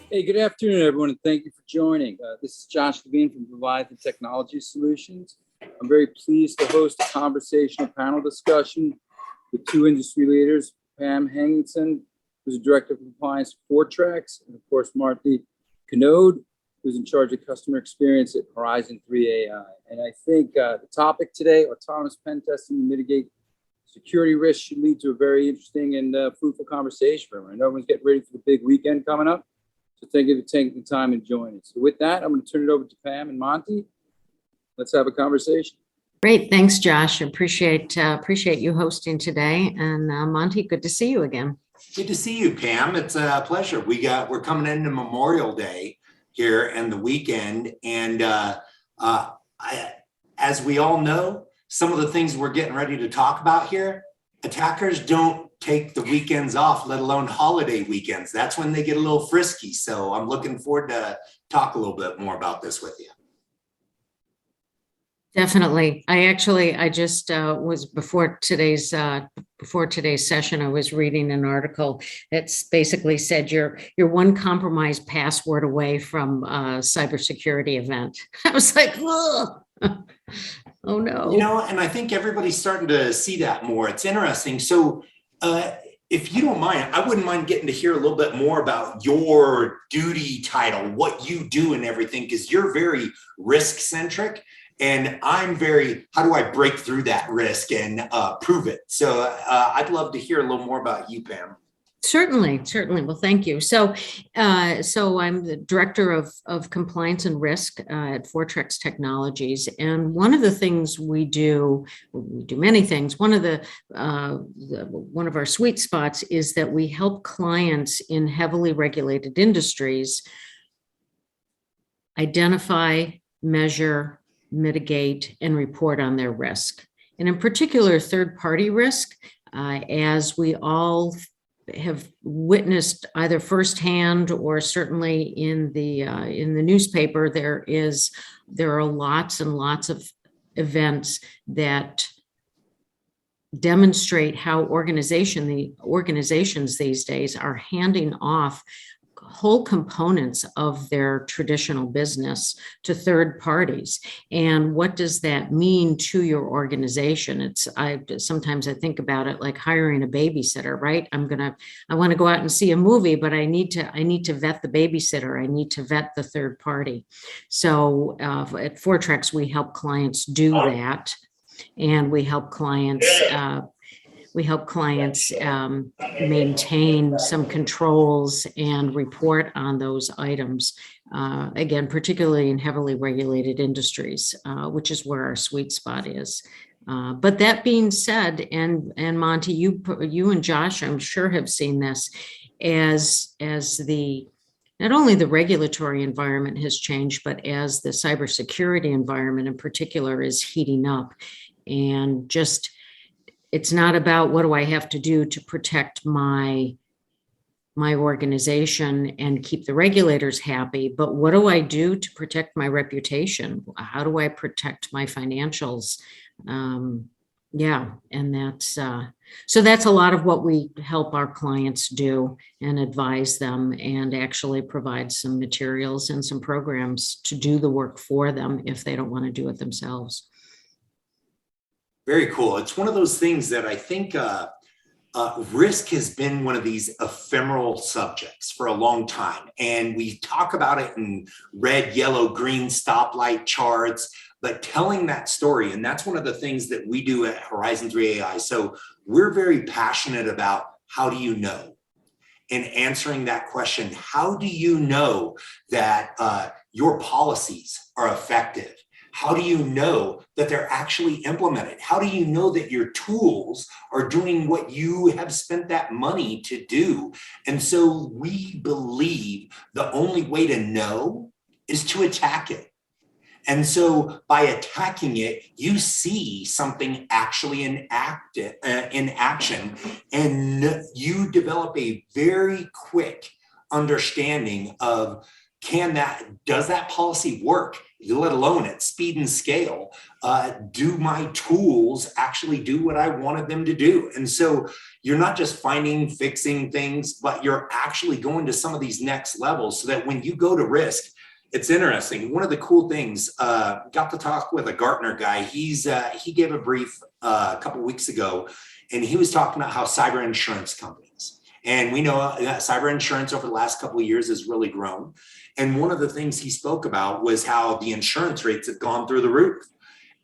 Hey, good afternoon, everyone, and thank you for joining. This is Josh Levine from Leviathan Technology Solutions. I'm very pleased to host a conversational panel discussion with two industry leaders, Pam Hamingson, who's the Director of Compliance at Fortrex, and of course, Monti Knode, who's in charge of customer experience at Horizon 3 AI. And I think the topic today, autonomous pen testing and mitigate security risk, should lead to a very interesting and fruitful conversation for everyone. I know everyone's getting ready for the big weekend coming up. So thank you for taking the time and joining. So with that, I'm going to turn it over to Pam and Monty. Let's have a conversation. Great, thanks, Josh. Appreciate you hosting today. And Monty, good to see you again. Good to see you, Pam. It's a pleasure. We're coming into Memorial Day here and the weekend, and as we all know, some of the things we're getting ready to talk about here, attackers don't take the weekends off, let alone holiday weekends. That's when they get a little frisky. So I'm looking forward to talk a little bit more about this with you. Definitely. I just was before today's session, I was reading an article that's basically said you're one compromised password away from a cybersecurity event. I was like, whoa. Oh no. You know, and I think everybody's starting to see that more. It's interesting. So if you don't mind, I wouldn't mind getting to hear a little bit more about your duty title, what you do and everything, because you're very risk centric. And I'm very, how do I break through that risk and prove it? So I'd love to hear a little more about you, Pam. Certainly. Well, thank you. So I'm the Director of Compliance and Risk at Fortrex Technologies. And one of the things we do many things. One of our sweet spots is that we help clients in heavily regulated industries identify, measure, mitigate, and report on their risk. And in particular, third-party risk, as we all have witnessed either firsthand or certainly in the newspaper, there are lots and lots of events that demonstrate how organizations these days are handing off whole components of their traditional business to third parties. And what does that mean to your organization? Sometimes I think about it like hiring a babysitter, right? I want to go out and see a movie, but I need to vet the babysitter. I need to vet the third party. So at Fortrex, we help clients do that. And we help clients maintain some controls and report on those items, again, particularly in heavily regulated industries, which is where our sweet spot is. But that being said, and Monty, you and Josh, I'm sure have seen this as not only the regulatory environment has changed, but as the cybersecurity environment in particular is heating up. And just, it's not about what do I have to do to protect my organization and keep the regulators happy, but what do I do to protect my reputation? How do I protect my financials? And that's so that's a lot of what we help our clients do and advise them, and actually provide some materials and some programs to do the work for them if they don't want to do it themselves. Very cool. It's one of those things that I think risk has been one of these ephemeral subjects for a long time. And we talk about it in red, yellow, green stoplight charts, but telling that story, and that's one of the things that we do at Horizon 3 AI. So we're very passionate about how do you know? And answering that question, how do you know that your policies are effective? How do you know that they're actually implemented? How do you know that your tools are doing what you have spent that money to do? And so we believe the only way to know is to attack it. And so by attacking it, you see something actually in action, and you develop a very quick understanding of does that policy work? let alone at speed and scale, do my tools actually do what I wanted them to do? And so you're not just fixing things, but you're actually going to some of these next levels so that when you go to risk, it's interesting. One of the cool things, got to talk with a Gartner guy. He gave a brief a couple of weeks ago, and he was talking about how cyber insurance companies, and we know that cyber insurance over the last couple of years has really grown. And one of the things he spoke about was how the insurance rates have gone through the roof.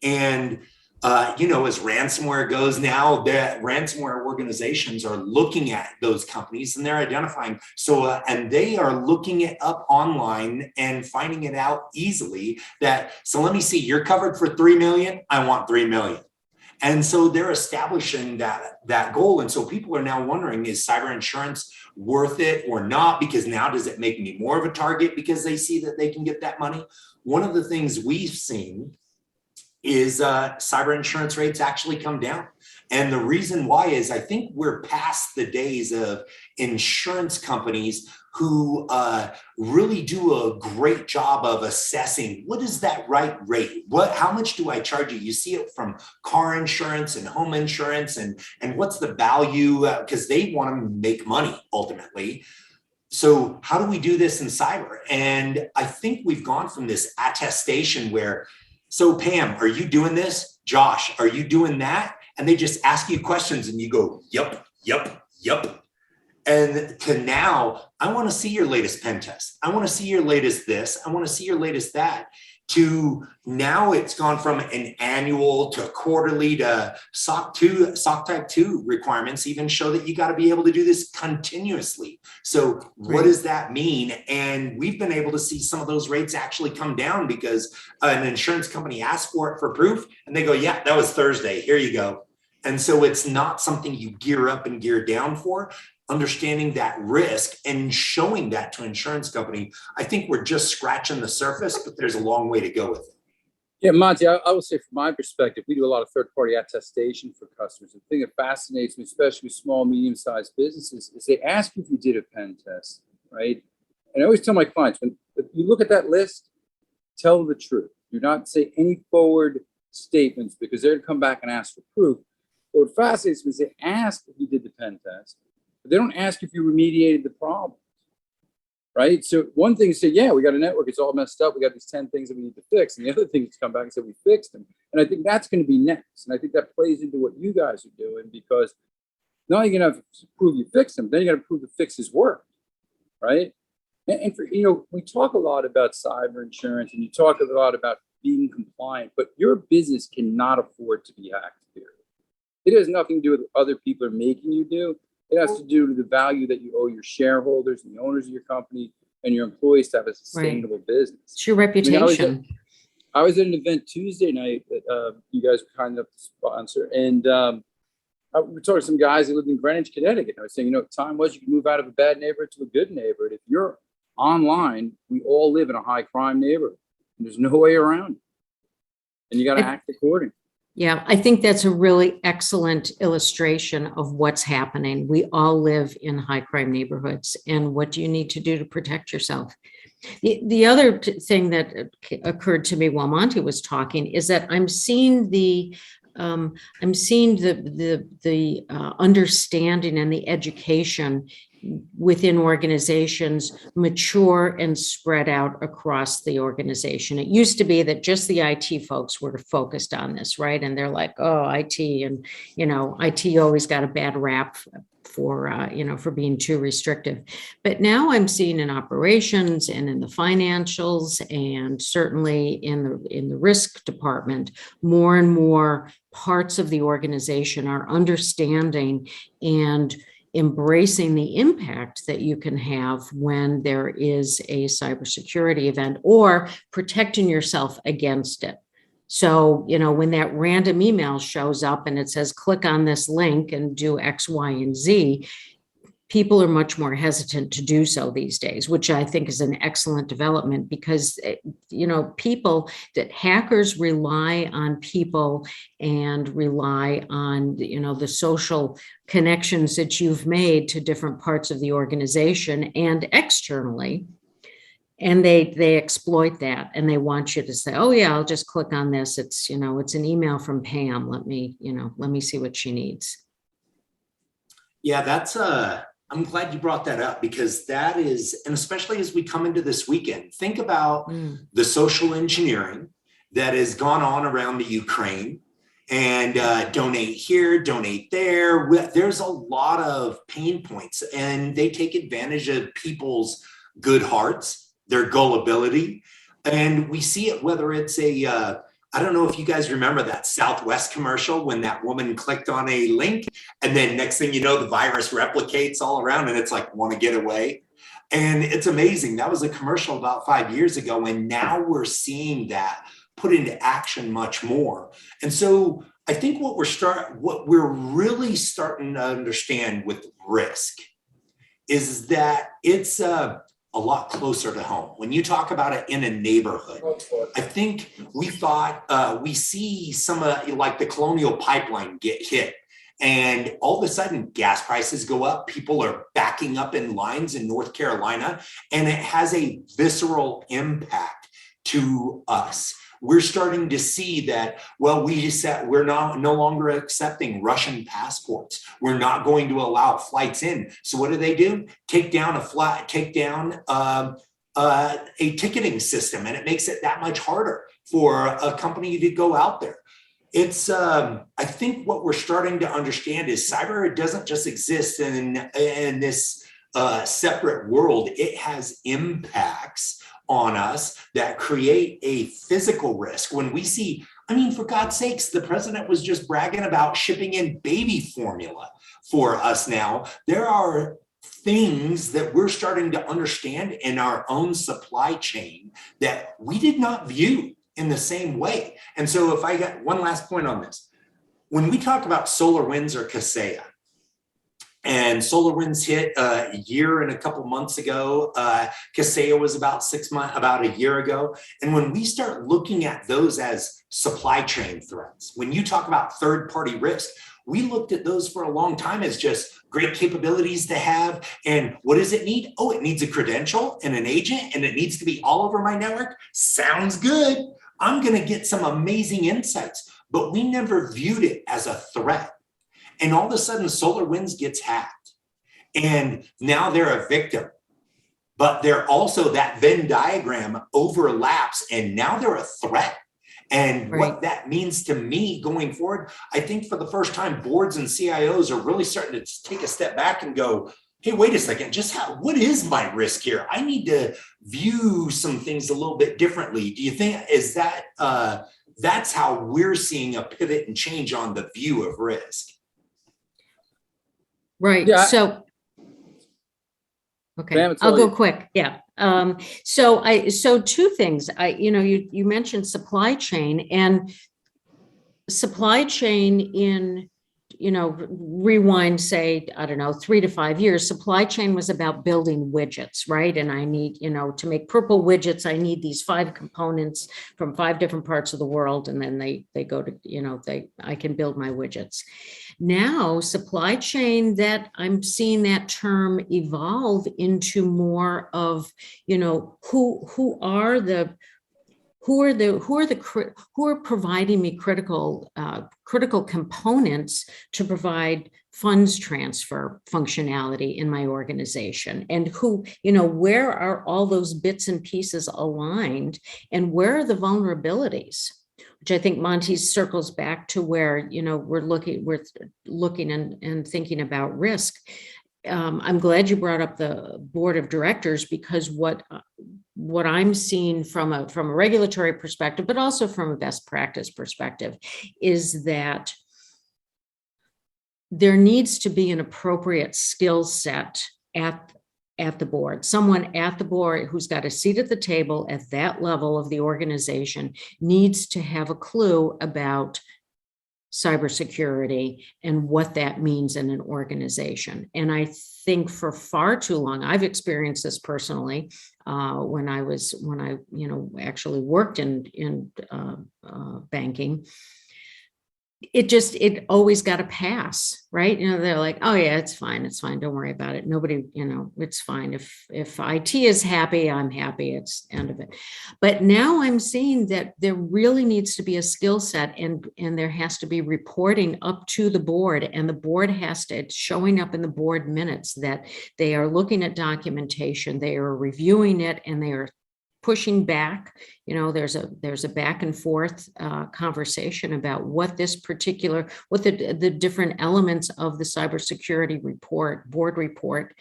And as ransomware goes now, that ransomware organizations are looking at those companies and they're identifying. And they are looking it up online and finding it out easily so let me see, you're covered for 3 million. I want 3 million. And so they're establishing that goal. And so people are now wondering, is cyber insurance worth it or not? Because now does it make me more of a target because they see that they can get that money? One of the things we've seen is cyber insurance rates actually come down. And the reason why is I think we're past the days of insurance companies who really do a great job of assessing what is that right rate? How much do I charge you? You see it from car insurance and home insurance and what's the value? Because they want to make money ultimately. So how do we do this in cyber? And I think we've gone from this attestation where, so Pam, are you doing this? Josh, are you doing that? And they just ask you questions and you go, yep, yep, yep. And to now, I want to see your latest pen test. I want to see your latest this. I want to see your latest that. To now it's gone from an annual to quarterly to SOC Type 2 requirements even show that you got to be able to do this continuously. So what does that mean? And we've been able to see some of those rates actually come down because an insurance company asks for it for proof and they go, yeah, that was Thursday. Here you go. And so it's not something you gear up and gear down for. Understanding that risk and showing that to an insurance company, I think we're just scratching the surface, but there's a long way to go with it. Yeah, Monty, I will say from my perspective, we do a lot of third-party attestation for customers. The thing that fascinates me, especially with small, medium-sized businesses, is they ask you if you did a pen test, right? And I always tell my clients, when you look at that list, tell the truth. Do not say any forward statements because they're going to come back and ask for proof. But what fascinates me is they ask if you did the pen test, but they don't ask if you remediated the problem, right? So one thing is say, yeah, we got a network, it's all messed up. We got these 10 things that we need to fix. And the other thing is come back and say, we fixed them. And I think that's going to be next. And I think that plays into what you guys are doing because not only are you going to have to prove you fixed them, then you got to prove the fixes work, right? And for, we talk a lot about cyber insurance and you talk a lot about being compliant, but your business cannot afford to be hacked, period. It has nothing to do with what other people are making you do. It has to do with the value that you owe your shareholders and the owners of your company and your employees to have a sustainable business. It's your reputation. I was at an event Tuesday night that you guys were kind enough to sponsor. And we were talking to some guys that lived in Greenwich, Connecticut. I was saying, time was you could move out of a bad neighborhood to a good neighborhood. If you're online, we all live in a high crime neighborhood. And there's no way around it. And you got to act accordingly. Yeah, I think that's a really excellent illustration of what's happening. We all live in high crime neighborhoods. And what do you need to do to protect yourself? The other thing that occurred to me while Monty was talking is that I'm seeing the understanding and the education within organizations mature and spread out across the organization. It used to be that just the IT folks were focused on this, right? And they're like, oh, IT, and IT always got a bad rap for being too restrictive. But now I'm seeing in operations and in the financials and certainly in the risk department, more and more parts of the organization are understanding and embracing the impact that you can have when there is a cybersecurity event or protecting yourself against it. So, when that random email shows up and it says, click on this link and do X, Y, and Z, people are much more hesitant to do so these days, which I think is an excellent development because, hackers rely on people and rely on, the social connections that you've made to different parts of the organization and externally. And they exploit that, and they want you to say, oh yeah, I'll just click on this. It's, it's an email from Pam. Let me see what she needs. Yeah, that's I'm glad you brought that up, because that is, and especially as we come into this weekend, think about the social engineering that has gone on around the Ukraine, and donate here, donate there. There's a lot of pain points, and they take advantage of people's good hearts, their gullibility. And we see it, whether it's I don't know if you guys remember that Southwest commercial when that woman clicked on a link, and then next thing you know, the virus replicates all around, and it's like, want to get away. And it's amazing. That was a commercial about 5 years ago, and now we're seeing that put into action much more. And so I think what we're really starting to understand with risk is that it's a lot closer to home. When you talk about it in a neighborhood, I think we thought we see some like the Colonial Pipeline get hit, and all of a sudden gas prices go up. People are backing up in lines in North Carolina, and it has a visceral impact to us. We're starting to see that, well, we're no longer accepting Russian passports. We're not going to allow flights in. So what do? Take down a ticketing system, and it makes it that much harder for a company to go out there. It's, I think what we're starting to understand is cyber doesn't just exist in this separate world. It has impacts on us that create a physical risk. When we see, I mean, for God's sakes, the president was just bragging about shipping in baby formula for us now. There are things that we're starting to understand in our own supply chain that we did not view in the same way. And so if I got one last point on this, when we talk about SolarWinds or Kaseya, and SolarWinds hit a year and a couple months ago. Kaseya was about a year ago. And when we start looking at those as supply chain threats, when you talk about third-party risk, we looked at those for a long time as just great capabilities to have. And what does it need? Oh, it needs a credential and an agent, and it needs to be all over my network. Sounds good. I'm going to get some amazing insights. But we never viewed it as a threat. And all of a sudden, SolarWinds gets hacked, and now they're a victim. But they're also, that Venn diagram overlaps, and now they're a threat. And what that means to me going forward, I think for the first time, boards and CIOs are really starting to take a step back and go, hey, wait a second, what is my risk here? I need to view some things a little bit differently. Do you think, is that, that's how we're seeing a pivot and change on the view of risk? Right. Yeah. So, okay, I'll go quick. Yeah. So two things. You mentioned supply chain, and supply chain in, rewind, say, I don't know, 3 to 5 years, supply chain was about building widgets, right? And I need, to make purple widgets, I need these 5 components from 5 different parts of the world. And then they go to, I can build my widgets. Now, supply chain, that I'm seeing that term evolve into more of, who are providing me critical components to provide funds transfer functionality in my organization, and where are all those bits and pieces aligned, and where are the vulnerabilities? Which I think Monty circles back to where, we're looking and thinking about risk. I'm glad you brought up the board of directors, because what I'm seeing from a regulatory perspective, but also from a best practice perspective, is that there needs to be an appropriate skill set at the board. Someone at the board who's got a seat at the table at that level of the organization needs to have a clue about cybersecurity and what that means in an organization. And I think for far too long, I've experienced this personally when I actually worked in banking. it always got to pass, right? They're like, oh yeah, it's fine. Don't worry about it. Nobody, it's fine. If IT is happy, I'm happy. It's end of it. But now I'm seeing that there really needs to be a skill set, and there has to be reporting up to the board, and the board it's showing up in the board minutes that they are looking at documentation, they are reviewing it, and they are pushing back. There's a back and forth conversation about what the different elements of the cybersecurity board report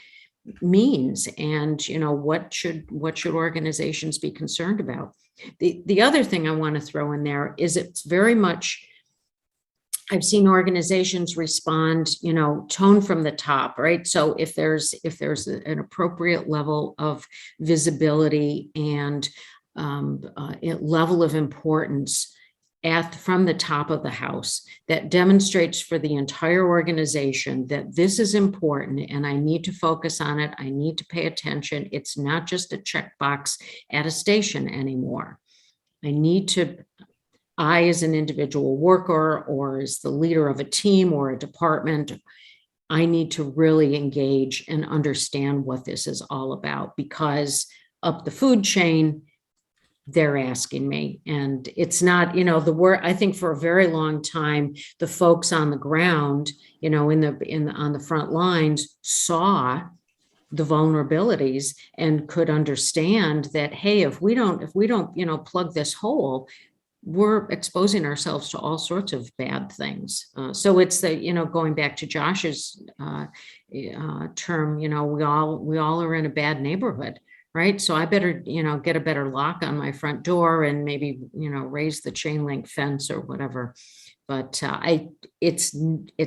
means, and what should organizations be concerned about. The other thing I want to throw in there is it's very much, I've seen organizations respond, tone from the top, right? So if there's an appropriate level of visibility and level of importance from the top of the house that demonstrates for the entire organization that this is important and I need to focus on it, I need to pay attention. It's not just a checkbox at a station anymore. I, as an individual worker or as the leader of a team or a department, I need to really engage and understand what this is all about, because up the food chain, they're asking me. And it's not, the work, I think for a very long time, the folks on the ground, on the front lines saw the vulnerabilities and could understand that, hey, if we don't plug this hole, we're exposing ourselves to all sorts of bad things. So it's going back to Josh's term, we all are in a bad neighborhood, right? So I better, get a better lock on my front door and maybe, raise the chain link fence or whatever. But it's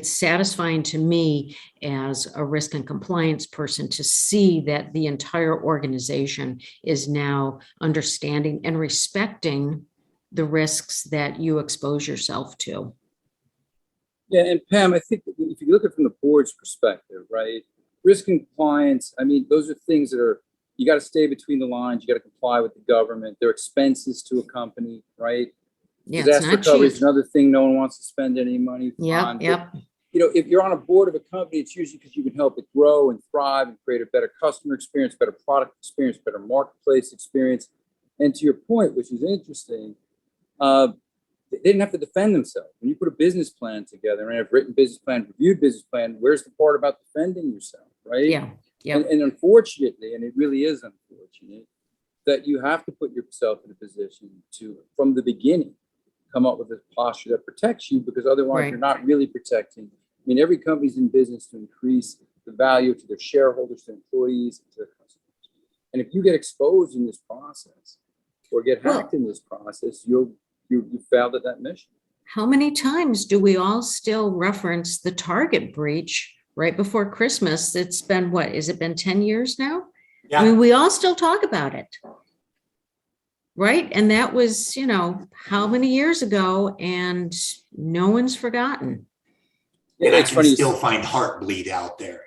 satisfying to me as a risk and compliance person to see that the entire organization is now understanding and respecting the risks that you expose yourself to. Yeah, and Pam, I think if you look at it from the board's perspective, right, risk and compliance, those are things that you got to stay between the lines, you got to comply with the government, they're expenses to a company, right? Yeah, disaster recovery is another thing no one wants to spend any money on. Yep. But, if you're on a board of a company, it's usually because you can help it grow and thrive and create a better customer experience, better product experience, better marketplace experience. And to your point, which is interesting, they didn't have to defend themselves. When you put a business plan together and have written business plan, reviewed business plan, where's the part about defending yourself, right? Yeah. And unfortunately, and it really is unfortunate, that you have to put yourself in a position to, from the beginning, come up with a posture that protects you, because otherwise you're not really protecting. Every company's in business to increase the value to their shareholders, to employees, and to their customers. And if you get exposed in this process or get hacked in this process, you failed at that mission. How many times do we all still reference the Target breach right before Christmas? It's been, has it been 10 years now? Yeah. We all still talk about it. Right. And that was, how many years ago, and no one's forgotten. And I can still find heartbleed out there.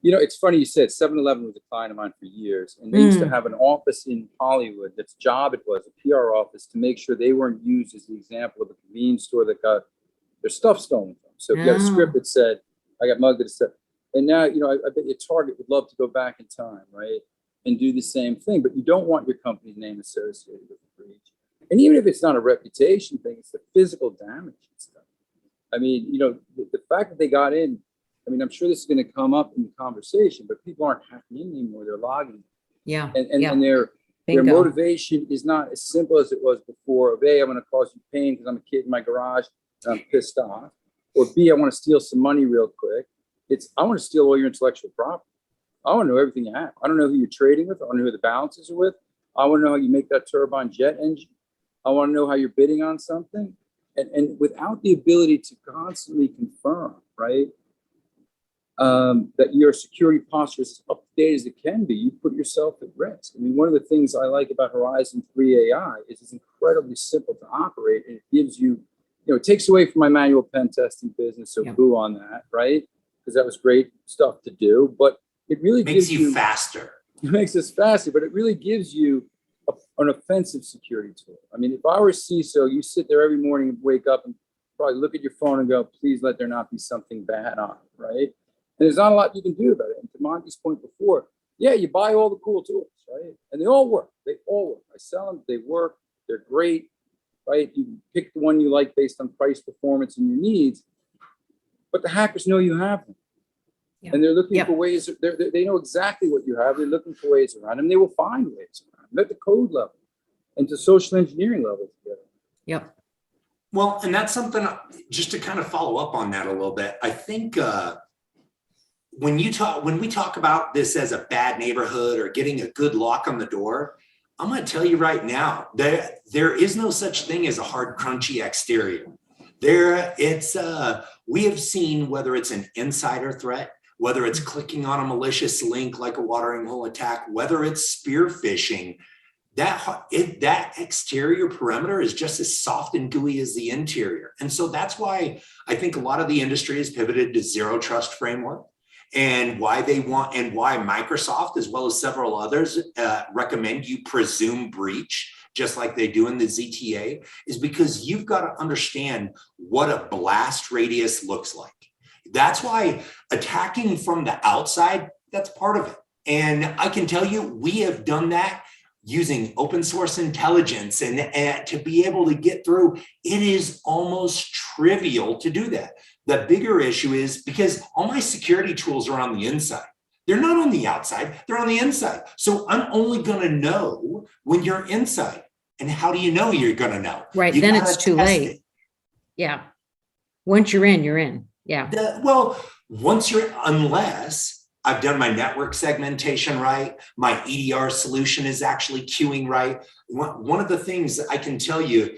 It's funny you said 7-Eleven was a client of mine for years, and they used to have an office in Hollywood. That's job it was, a PR office, to make sure they weren't used as the example of a convenience store that got their stuff stolen from. So if you got a script that said, I got mugged, it said, and now, I bet you Target would love to go back in time, right, and do the same thing, but you don't want your company's name associated with the breach. And even if it's not a reputation thing, it's the physical damage and stuff. The fact that they got in, I'm sure this is going to come up in the conversation, but people aren't hacking in anymore. They're logging. Yeah. And their motivation is not as simple as it was before of A, I'm going to cause you pain because I'm a kid in my garage and I'm pissed off. Or B, I want to steal some money real quick. It's, I want to steal all your intellectual property. I want to know everything you have. I don't know who you're trading with. I want to know who the balances are with. I want to know how you make that turbine jet engine. I want to know how you're bidding on something. And without the ability to constantly confirm, right, that your security posture is as up to date as it can be, you put yourself at risk. One of the things I like about Horizon 3 AI is it's incredibly simple to operate, and it gives you, it takes away from my manual pen testing business, so boo on that, right? Because that was great stuff to do, but it really makes you faster. It makes us faster, but it really gives you an offensive security tool. I mean, if I were a CISO, you sit there every morning and wake up and probably look at your phone and go, please let there not be something bad on it, right? And there's not a lot you can do about it. And to Monty's point before, yeah, you buy all the cool tools, right? And they all work. They all work. I sell them. They work. They're great, right? You pick the one you like based on price, performance, and your needs. But the hackers know you have them. Yeah. And they're looking Yep. for ways. They know exactly what you have. They're looking for ways around them. They will find ways around them at the code level and to social engineering level together. Yep. Well, and that's something, just to kind of follow up on that a little bit. I think when we talk about this as a bad neighborhood or getting a good lock on the door, I'm going to tell you right now that there is no such thing as a hard, crunchy exterior. We have seen, whether it's an insider threat, whether it's clicking on a malicious link like a watering hole attack, whether it's spear phishing, that exterior perimeter is just as soft and gooey as the interior. And so that's why I think a lot of the industry has pivoted to zero trust framework, and why Microsoft, as well as several others, recommend you presume breach, just like they do in the ZTA, is because you've got to understand what a blast radius looks like. That's why attacking from the outside, that's part of it. And I can tell you, we have done that using open source intelligence, and to be able to get through, it is almost trivial to do that. The bigger issue is because all my security tools are on the inside. They're not on the outside, they're on the inside. So I'm only gonna know when you're inside. And how do you know you're gonna know? Right, You then gotta it's too test late. it. Yeah. Once you're in, you're in. Yeah. Unless I've done my network segmentation right, my EDR solution is actually queuing right. One of the things that I can tell you,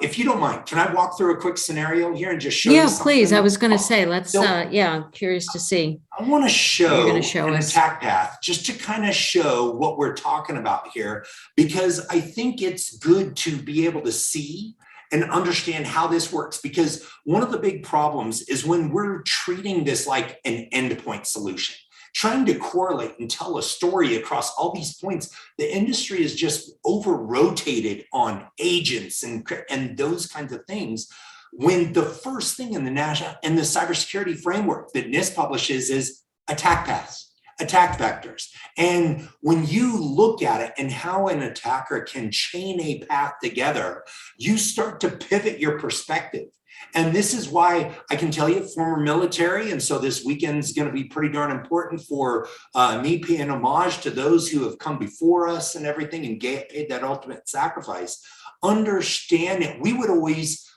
if you don't mind, can I walk through a quick scenario here and just show you Yeah, something? please. I was going to say, let's, So- I'm curious to see. I want to show, You're gonna show an us. attack path just to kind of show what we're talking about here, because I think it's good to be able to see and understand how this works. Because one of the big problems is when we're treating this like an endpoint solution, trying to correlate and tell a story across all these points, the industry is just over-rotated on agents and those kinds of things. When the first thing in the cybersecurity framework that NIST publishes is attack paths, attack vectors. And when you look at it and how an attacker can chain a path together, you start to pivot your perspective. And this is why I can tell you, former military, and so this weekend is going to be pretty darn important for me paying homage to those who have come before us and everything and paid that ultimate sacrifice. Understand it. We would always,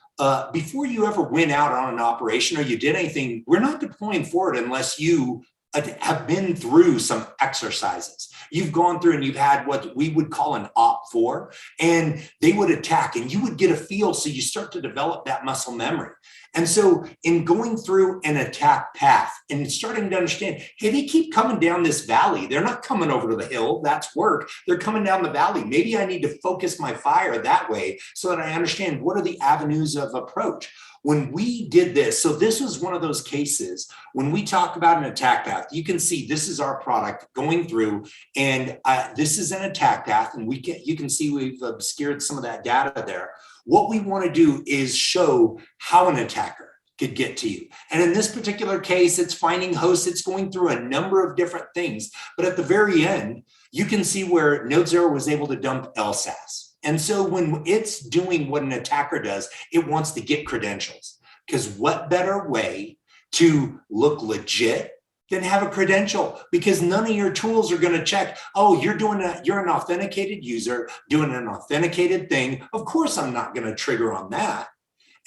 before you ever went out on an operation or you did anything, we're not deploying forward unless you have been through some exercises. You've gone through and you've had what we would call an OP4, and they would attack and you would get a feel, so you start to develop that muscle memory. And so in going through an attack path and starting to understand, hey, they keep coming down this valley. They're not coming over to the hill, that's work. They're coming down the valley. Maybe I need to focus my fire that way so that I understand what are the avenues of approach. When we did this, so this was one of those cases, when we talk about an attack path, you can see this is our product going through, and this is an attack path, and you can see we've obscured some of that data there. What we want to do is show how an attacker could get to you. And in this particular case, it's finding hosts, it's going through a number of different things. But at the very end, you can see where Node0 was able to dump LSAS. And so when it's doing what an attacker does, it wants to get credentials. Because what better way to look legit than have a credential? Because none of your tools are going to check, oh, you're an authenticated user doing an authenticated thing. Of course, I'm not going to trigger on that.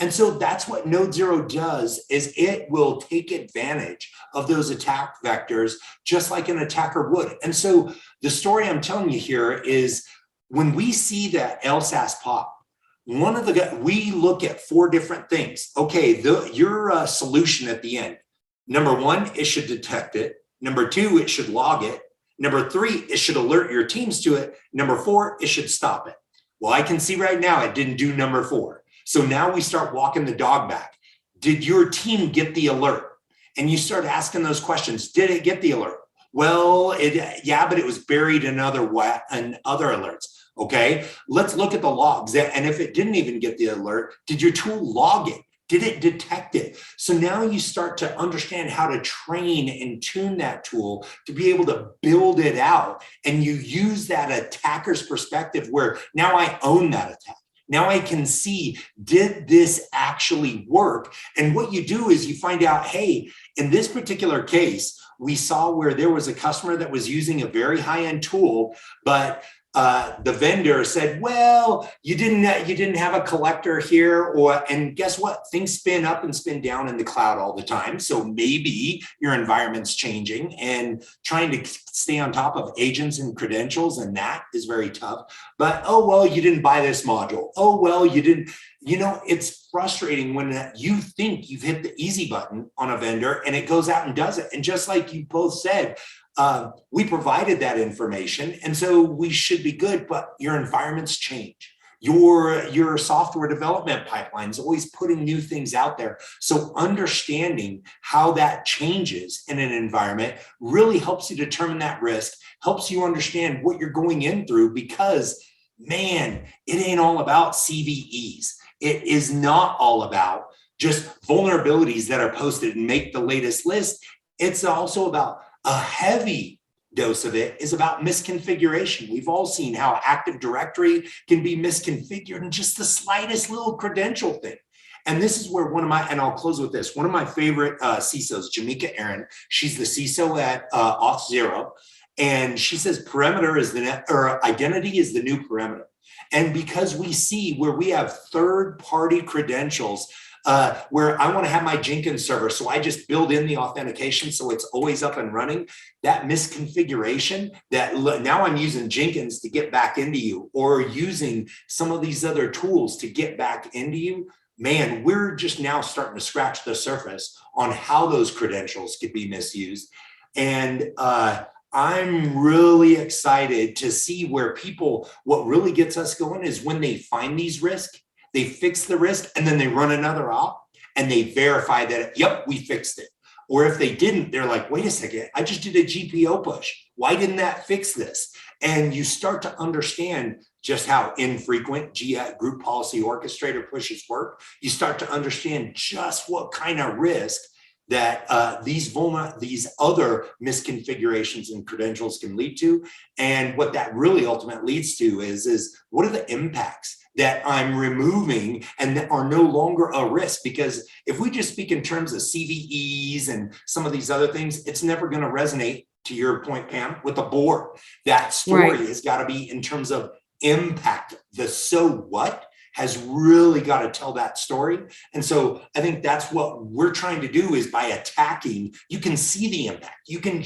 And so that's what Node0 does, is it will take advantage of those attack vectors just like an attacker would. And so the story I'm telling you here is, when we see that LSAS pop, we look at 4 different things. Okay, your solution at the end. Number 1, it should detect it. Number 2, it should log it. Number 3, it should alert your teams to it. Number 4, it should stop it. Well, I can see right now it didn't do number 4. So now we start walking the dog back. Did your team get the alert? And you start asking those questions. Did it get the alert? Well, yeah, but it was buried in other alerts. Okay, let's look at the logs. And if it didn't even get the alert, did your tool log it? Did it detect it? So now you start to understand how to train and tune that tool to be able to build it out. And you use that attacker's perspective where now I own that attack. Now I can see, did this actually work? And what you do is you find out, hey, in this particular case, we saw where there was a customer that was using a very high-end tool, but the vendor said, well, you didn't have a collector here, and guess what? Things spin up and spin down in the cloud all the time. So maybe your environment's changing and trying to stay on top of agents and credentials, and that is very tough. But, oh, well, you didn't buy this module. Oh, well, you didn't, it's frustrating when you think you've hit the easy button on a vendor and it goes out and does it. And just like you both said, we provided that information, and so we should be good, but your environments change. Your software development pipeline is always putting new things out there. So understanding how that changes in an environment really helps you determine that risk, helps you understand what you're going in through, because, man, it ain't all about CVEs. It is not all about just vulnerabilities that are posted and make the latest list. It's also about a heavy dose of it is about misconfiguration. We've all seen how Active Directory can be misconfigured in just the slightest little credential thing. And this is where and I'll close with this, one of my favorite CISOs, Jamaica Aaron, she's the CISO at Auth0, and she says perimeter is identity is the new perimeter. And because we see where we have third-party credentials, where I want to have my Jenkins server, so I just build in the authentication so it's always up and running. That misconfiguration, that now I'm using Jenkins to get back into you, or using some of these other tools to get back into you, man, we're just now starting to scratch the surface on how those credentials could be misused. And I'm really excited to see where what really gets us going is when they find these risks, they fix the risk, and then they run another op and they verify that, yep, we fixed it. Or if they didn't, they're like, wait a second, I just did a GPO push. Why didn't that fix this? And you start to understand just how infrequent group policy orchestrator pushes work. You start to understand just what kind of risk that these other misconfigurations and credentials can lead to. And what that really ultimately leads to is what are the impacts that I'm removing and that are no longer a risk? Because if we just speak in terms of CVEs and some of these other things, it's never going to resonate, to your point, Pam, with the board. That story has got to be in terms of impact. The so what has really got to tell that story. And so I think that's what we're trying to do, is by attacking, you can see the impact, you can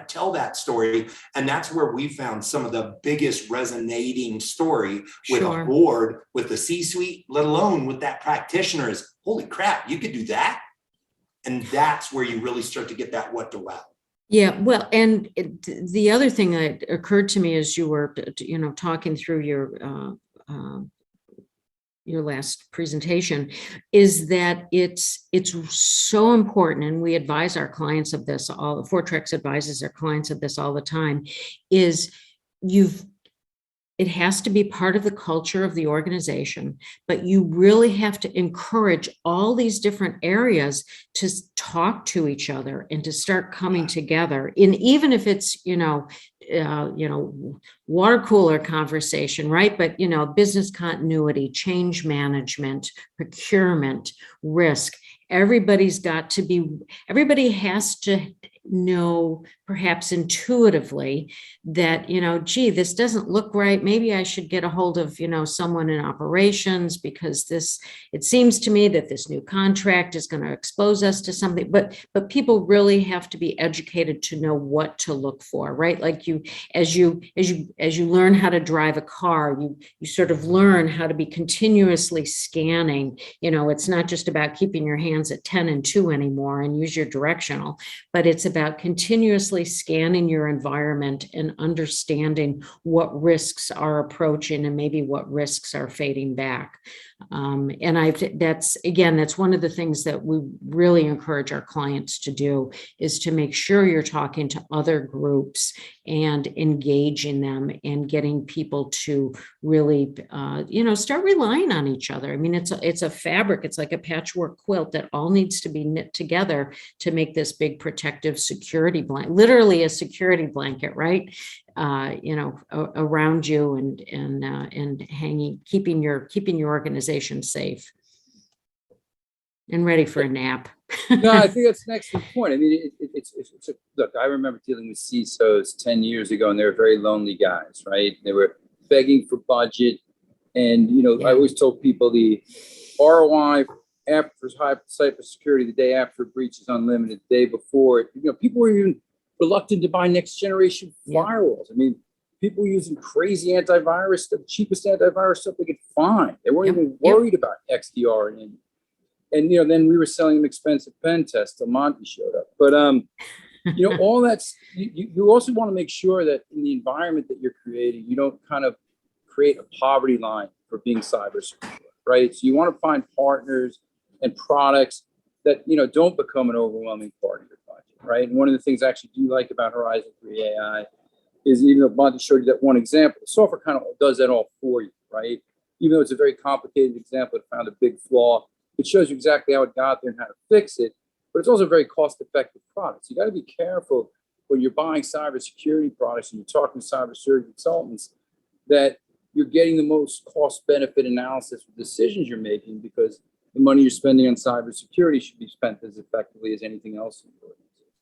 tell that story. And that's where we found some of the biggest resonating story with a board, with the C-suite, let alone with that practitioner, is, holy crap, you could do that. And that's where you really start to get that what to wow. Yeah, well, and the other thing that occurred to me as you were, talking through your last presentation, is that it's so important, and we advise our clients of this, Fortrex advises our clients of this all the time, is it has to be part of the culture of the organization, but you really have to encourage all these different areas to talk to each other and to start coming together. And even if it's, water cooler conversation, right? But, business continuity, change management, procurement, risk, everybody has to know, perhaps intuitively, that, gee, this doesn't look right. Maybe I should get a hold of, someone in operations, because it seems to me that this new contract is going to expose us to something. But people really have to be educated to know what to look for, right? Like as you learn how to drive a car, you sort of learn how to be continuously scanning. It's not just about keeping your hands at 10 and 2 anymore and use your directional, but it's about continuously scanning your environment and understanding what risks are approaching and maybe what risks are fading back. And that's one of the things that we really encourage our clients to do, is to make sure you're talking to other groups and engaging them and getting people to really, start relying on each other. I mean, it's a fabric. It's like a patchwork quilt that all needs to be knit together to make this big protective security blanket, literally a security blanket, right? Around you and hanging, keeping your organization safe and ready for a nap. No, I think that's an excellent point. I mean, look, I remember dealing with CISOs 10 years ago, and they were very lonely guys, right? They were begging for budget. And, I always told people the ROI after cybersecurity, the day after a breach is unlimited. The day before, people were even reluctant to buy next generation firewalls. I mean, people were using crazy antivirus stuff, cheapest antivirus stuff they could find. They weren't even worried about XDR and then we were selling them expensive pen tests till Monti showed up. But all that's you also want to make sure that in the environment that you're creating, you don't kind of create a poverty line for being cyber secure, right? So you want to find partners and products that don't become an overwhelming part of your budget, right? And one of the things I actually do like about Horizon 3 AI is, Monti showed you that one example. The software kind of does that all for you, right? Even though it's a very complicated example, it found a big flaw. It shows you exactly how it got there and how to fix it, but it's also a very cost-effective product. So you got to be careful when you're buying cybersecurity products and you're talking to cybersecurity consultants that you're getting the most cost-benefit analysis for decisions you're making, because the money you're spending on cybersecurity should be spent as effectively as anything else in your organization.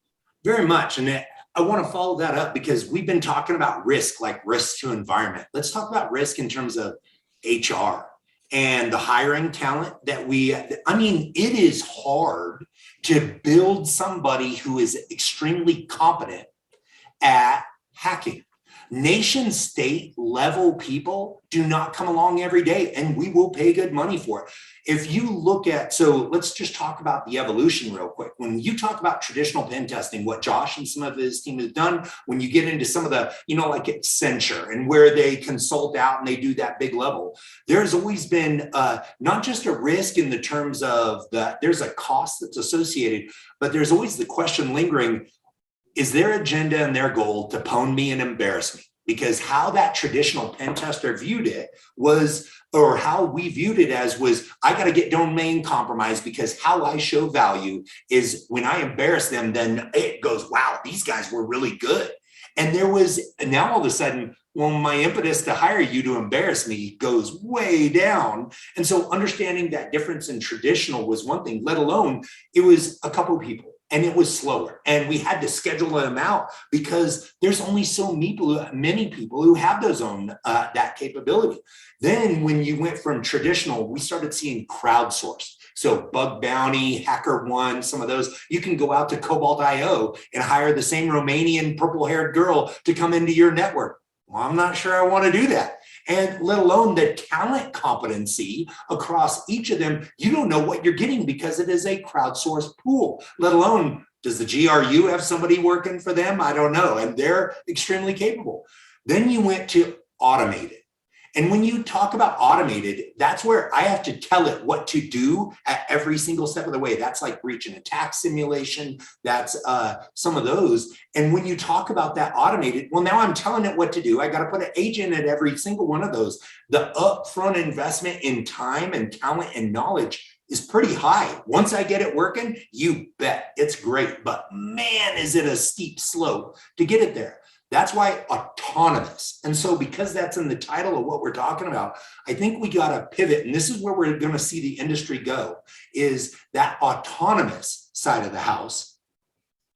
Very much. And I want to follow that up, because we've been talking about risk, like risk to environment. Let's talk about risk in terms of HR and the hiring talent that it is hard to build somebody who is extremely competent at hacking. Nation state level people do not come along every day, and we will pay good money for it. If you look at, so let's just talk about the evolution real quick. When you talk about traditional pen testing, what Josh and some of his team has done, when you get into some of the, like Accenture and where they consult out and they do that big level, there's always been not just a risk in the terms of there's a cost that's associated, but there's always the question lingering, is their agenda and their goal to pwn me and embarrass me? Because how that traditional pen tester viewed it was, or how we viewed it as was, I got to get domain compromised, because how I show value is when I embarrass them, then it goes, wow, these guys were really good. And now all of a sudden, well, my impetus to hire you to embarrass me goes way down. And so understanding that difference in traditional was one thing, let alone it was a couple of people. And it was slower, and we had to schedule them out because there's only so many people who have those own that capability. Then when you went from traditional, we started seeing crowdsourced. So Bug Bounty, HackerOne, some of those, you can go out to Cobalt.io and hire the same Romanian purple-haired girl to come into your network. Well, I'm not sure I want to do that. And let alone the talent competency across each of them, you don't know what you're getting because it is a crowdsourced pool, let alone, does the GRU have somebody working for them? I don't know. And they're extremely capable. Then you went to automated. And when you talk about automated, that's where I have to tell it what to do at every single step of the way. That's like breach and attack simulation. That's some of those. And when you talk about that automated, well, now I'm telling it what to do. I got to put an agent at every single one of those. The upfront investment in time and talent and knowledge is pretty high. Once I get it working, you bet it's great. But man, is it a steep slope to get it there. That's why autonomous. And so because that's in the title of what we're talking about, I think we got to pivot. And this is where we're going to see the industry go, is that autonomous side of the house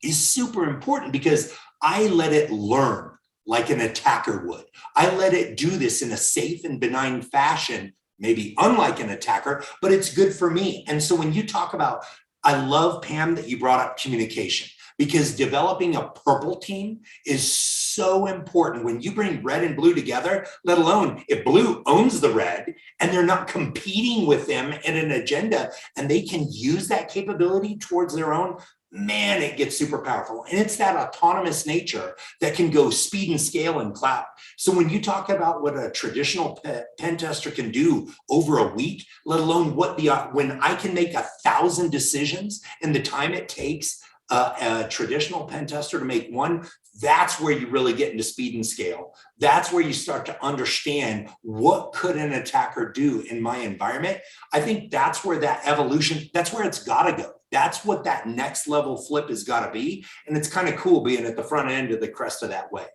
is super important, because I let it learn like an attacker would. I let it do this in a safe and benign fashion, maybe unlike an attacker, but it's good for me. And so when you talk about, I love, Pam, that you brought up communication, because developing a purple team is so important. When you bring red and blue together, let alone if blue owns the red and they're not competing with them in an agenda, and they can use that capability towards their own, man, it gets super powerful. And it's that autonomous nature that can go speed and scale in cloud. So when you talk about what a traditional pen tester can do over a week, let alone when I can make 1,000 decisions in the time it takes a traditional pen tester to make one, that's where you really get into speed and scale. That's where you start to understand what could an attacker do in my environment. I think that's where that evolution, that's where it's got to go. That's what that next level flip has got to be. And it's kind of cool being at the front end of the crest of that wave.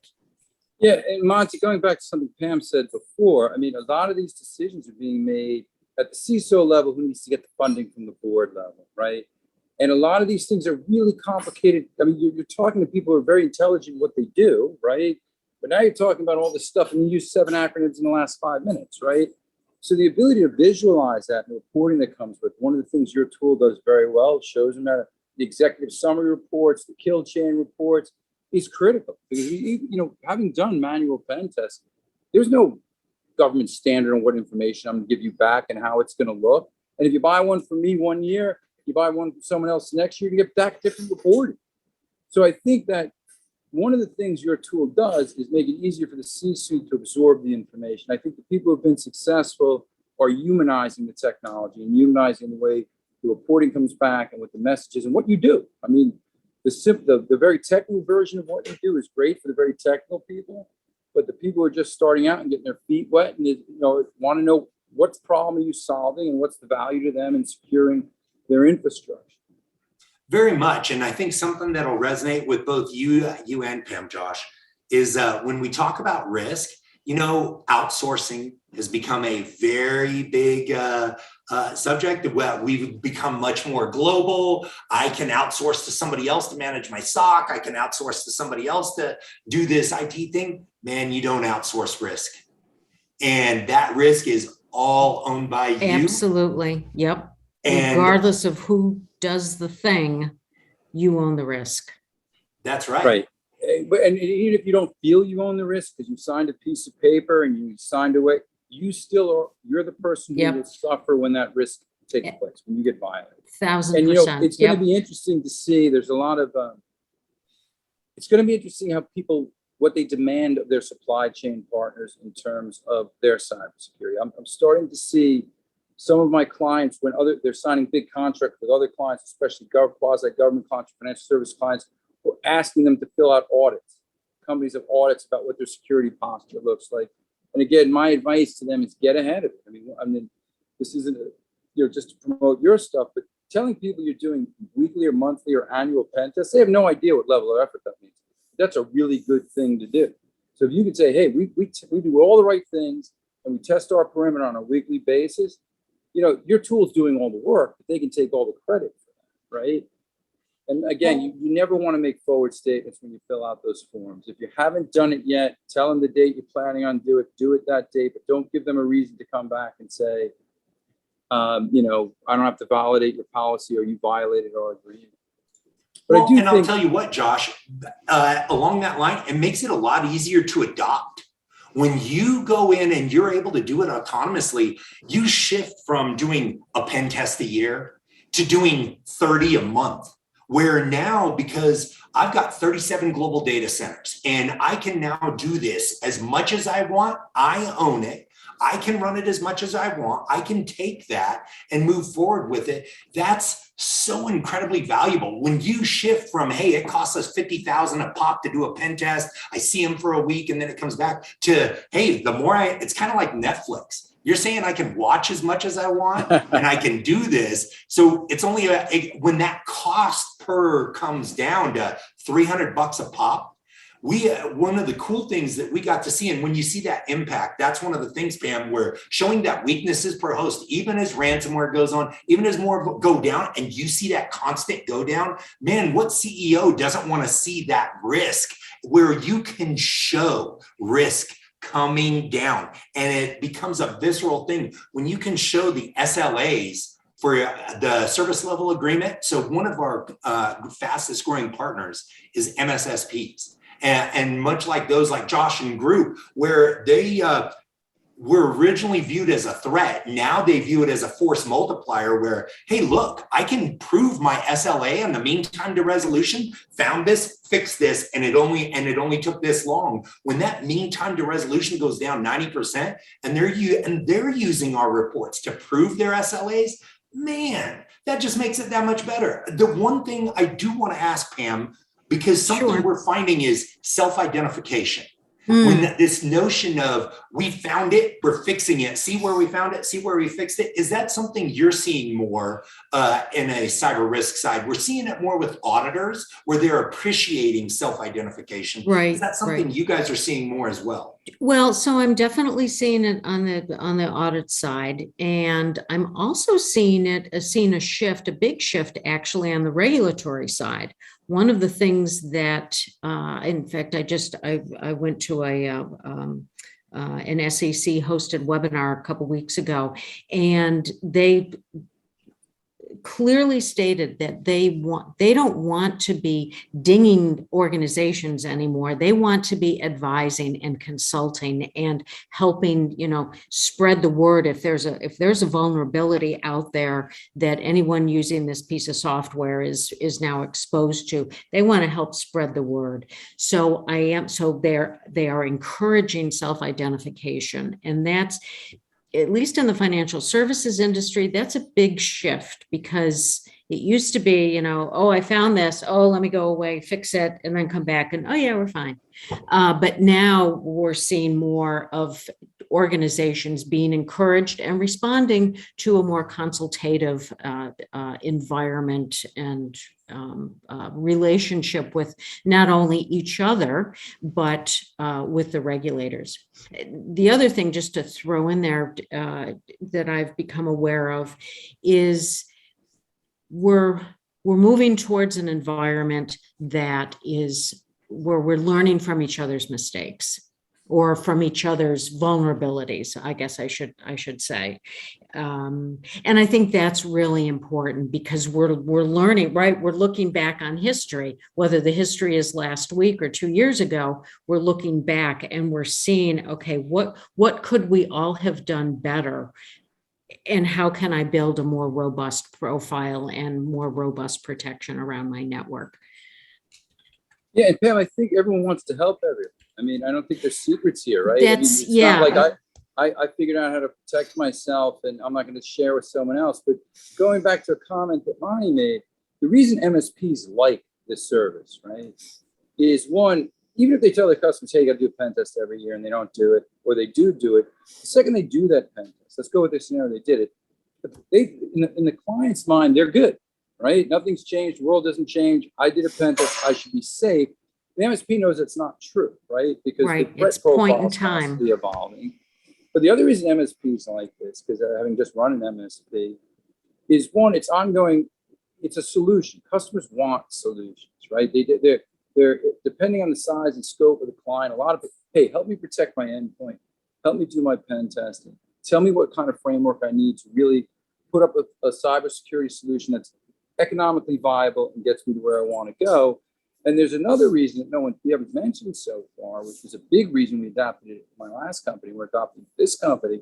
Yeah, and Monty, going back to something Pam said before, I mean, a lot of these decisions are being made at the CISO level, who needs to get the funding from the board level, right? And a lot of these things are really complicated. I mean, you're talking to people who are very intelligent in what they do, right? But now you're talking about all this stuff and you use 7 acronyms in the last 5 minutes, right? So the ability to visualize that and the reporting that comes with, one of the things your tool does very well, shows them that the executive summary reports, the kill chain reports, is critical. Because, having done manual pen testing, there's no government standard on what information I'm going to give you back and how it's going to look. And if you buy one from me 1 year, you buy one from someone else next year, you get back different reporting. So I think that one of the things your tool does is make it easier for the C-suite to absorb the information. I think the people who have been successful are humanizing the technology and humanizing the way the reporting comes back and what the messages and what you do. I mean, the very technical version of what you do is great for the very technical people, but the people who are just starting out and getting their feet wet and want to know what problem are you solving and what's the value to them in securing their infrastructure. Very much. And I think something that'll resonate with both you and Pam, Josh, is when we talk about risk, outsourcing has become a very big subject. We've become much more global. I can outsource to somebody else to manage my SOC. I can outsource to somebody else to do this IT thing. Man, you don't outsource risk. And that risk is all owned by you. Absolutely. Yep. And regardless of who does the thing, you own the risk. That's right. Right. And even if you don't feel you own the risk because you signed a piece of paper and you signed away, you're the person who will suffer when that risk takes place, when you get violated. 1,000%. And it's going to be interesting to see. There's a lot of, it's going to be interesting how what they demand of their supply chain partners in terms of their cybersecurity. I'm starting to see some of my clients, when they're signing big contracts with other clients, especially quasi-government clients, financial service clients, we're asking them to fill out audits. Companies have audits about what their security posture looks like. And again, my advice to them is get ahead of it. I mean, this isn't just to promote your stuff, but telling people you're doing weekly or monthly or annual pen tests, they have no idea what level of effort that means. That's a really good thing to do. So if you could say, hey, we do all the right things and we test our perimeter on a weekly basis, your tool's doing all the work, but they can take all the credit for that, right? And again, you never want to make forward statements when you fill out those forms. If you haven't done it yet, tell them the date you're planning on do it that date, but don't give them a reason to come back and say, I don't have to validate your policy or you violated our agreement. But I'll tell you what, Josh, along that line, it makes it a lot easier to adopt. When you go in and you're able to do it autonomously, you shift from doing a pen test a year to doing 30 a month. Where now, because I've got 37 global data centers and I can now do this as much as I want, I own it. I can run it as much as I want. I can take that and move forward with it. That's so incredibly valuable. When you shift from, hey, it costs us $50,000 a pop to do a pen test, I see them for a week and then it comes back to, hey, it's kind of like Netflix. You're saying I can watch as much as I want and I can do this. So it's only when that cost per comes down to $300 a pop, one of the cool things that we got to see, and when you see that impact, that's one of the things, Pam, we're showing that weaknesses per host, even as ransomware goes on, even as more go down, and you see that constant go down, man, what CEO doesn't want to see that risk where you can show risk coming down? And it becomes a visceral thing when you can show the SLAs for the service level agreement. So one of our fastest growing partners is MSSPs. And much like those like Josh and Group, where they were originally viewed as a threat. Now they view it as a force multiplier where, hey, look, I can prove my SLA and the mean time to resolution, found this, fixed this, and it only took this long. When that mean time to resolution goes down 90% and they're using our reports to prove their SLAs, man, that just makes it that much better. The one thing I do want to ask, Pam, because something Sure. we're finding is self-identification. When this notion of we found it, we're fixing it, see where we found it, see where we fixed it, is that something you're seeing more in a cyber risk side? We're seeing it more with auditors where they're appreciating self-identification. Right. Is that something right. you guys are seeing more as well? Well, so I'm definitely seeing it on the audit side, and I'm also seeing a shift, a big shift actually on the regulatory side. One of the things that, in fact, I went to an SEC hosted webinar a couple weeks ago, and they clearly stated that they don't want to be dinging organizations anymore. They want to be advising and consulting and helping, spread the word if there's a vulnerability out there that anyone using this piece of software is now exposed to. They want to help spread the word. So they are encouraging self-identification, and that's, at least in the financial services industry, that's a big shift, because it used to be, oh, I found this, oh, let me go away, fix it, and then come back and, oh yeah, we're fine. But now we're seeing more of organizations being encouraged and responding to a more consultative environment and relationship with not only each other, but with the regulators. The other thing, just to throw in there, that I've become aware of is we're moving towards an environment that is where we're learning from each other's mistakes or from each other's vulnerabilities, I guess I should say. And I think that's really important, because we're learning, right? We're looking back on history, whether the history is last week or 2 years ago, we're looking back and we're seeing, okay, what could we all have done better? And how can I build a more robust profile and more robust protection around my network? Yeah, and Pam, I think everyone wants to help everyone. I mean, I don't think there's secrets here, right? That's, it's not like I figured out how to protect myself and I'm not going to share with someone else. But going back to a comment that Monti made, the reason MSPs like this service, right, is one, even if they tell their customers, hey, you got to do a pen test every year, and they don't do it, or they do it, the second they do that pen test, let's go with this scenario, they did it, they, in the client's mind, they're good, right? Nothing's changed, the world doesn't change, I did a pen test, I should be safe. The MSP knows it's not true, right? Because the threat profile is constantly evolving. But the other reason MSPs like this, because having just run an MSP, is one, it's ongoing, it's a solution. Customers want solutions, right? They're depending on the size and scope of the client, a lot of it, hey, help me protect my endpoint, help me do my pen testing, tell me what kind of framework I need to really put up a cybersecurity solution that's economically viable and gets me to where I want to go. And there's another reason that we haven't mentioned so far, which was a big reason we adopted it in my last company. We're adopting this company.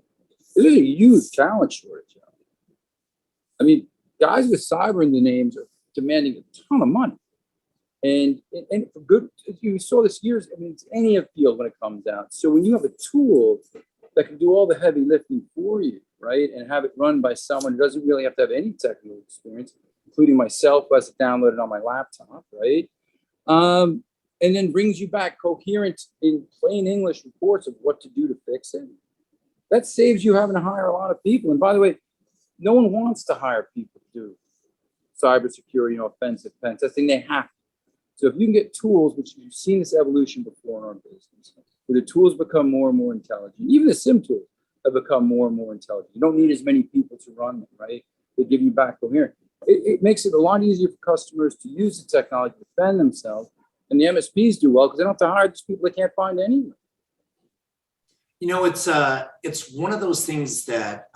There's a huge talent shortage. I mean, guys with cyber in the names are demanding a ton of money. And for good, you saw this years, I mean, it's any field when it comes out. So when you have a tool that can do all the heavy lifting for you, right, and have it run by someone who doesn't really have to have any technical experience, including myself, who has it downloaded on my laptop, right? And then brings you back coherent in plain English reports of what to do to fix it. That saves you having to hire a lot of people. And by the way, no one wants to hire people to do cybersecurity, offensive pen testing. They have to. So if you can get tools, which you've seen this evolution before in our business, where the tools become more and more intelligent, even the SIM tools have become more and more intelligent. You don't need as many people to run them, right? They give you back coherent. It makes it a lot easier for customers to use the technology to defend themselves, and the MSPs do well because they don't have to hire these people they can't find anywhere. It's one of those things that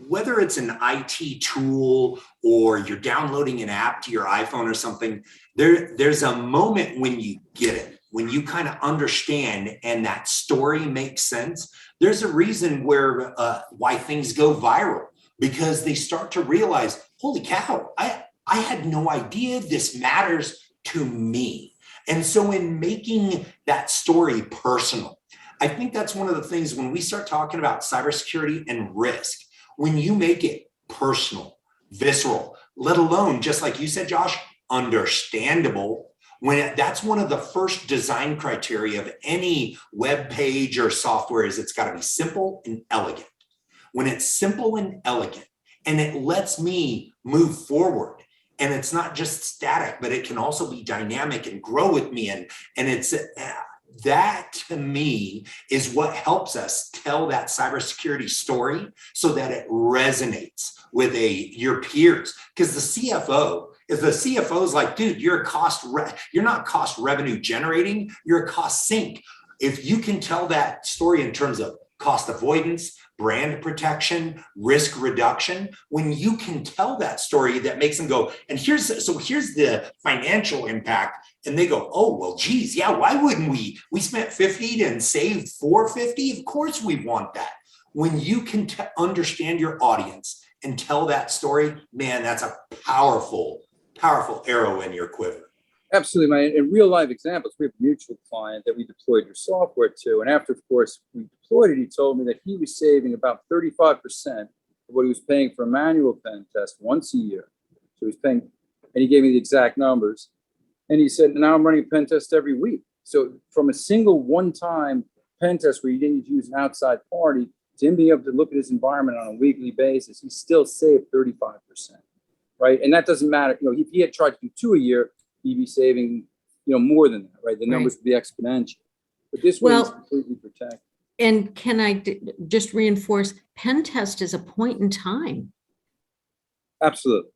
whether it's an IT tool or you're downloading an app to your iPhone or something, there's a moment when you get it, when you kind of understand and that story makes sense. There's a reason why things go viral, because they start to realize, holy cow, I had no idea this matters to me. And so in making that story personal, I think that's one of the things when we start talking about cybersecurity and risk, when you make it personal, visceral, let alone, just like you said, Josh, understandable, that's one of the first design criteria of any web page or software is it's got to be simple and elegant. When it's simple and elegant and it lets me move forward, and it's not just static, but it can also be dynamic and grow with me. And it's that, to me, is what helps us tell that cybersecurity story so that it resonates with your peers. Because the CFO, if the CFO is like, dude, you're not cost revenue generating, you're a cost sink. If you can tell that story in terms of cost avoidance, brand protection, risk reduction, when you can tell that story, that makes them go, and here's the financial impact. And they go, oh, well, geez, yeah, why wouldn't we? We spent 50 and saved 450. Of course we want that. When you can understand your audience and tell that story, man, that's a powerful, powerful arrow in your quiver. Absolutely, man. In real life examples, we have a mutual client that we deployed your software to. And after, of course, we deployed it, he told me that he was saving about 35% of what he was paying for a manual pen test once a year. So he's paying, and he gave me the exact numbers. And he said, now I'm running a pen test every week. So from a single one-time pen test where you didn't use an outside party to him being able to look at his environment on a weekly basis, he still saved 35%, right? And that doesn't matter. You know, if he had tried to do 2 a year, he'd be saving, more than that, right? The numbers would be exponential. But this way is completely protected. And can I just reinforce, pen test is a point in time. Absolutely.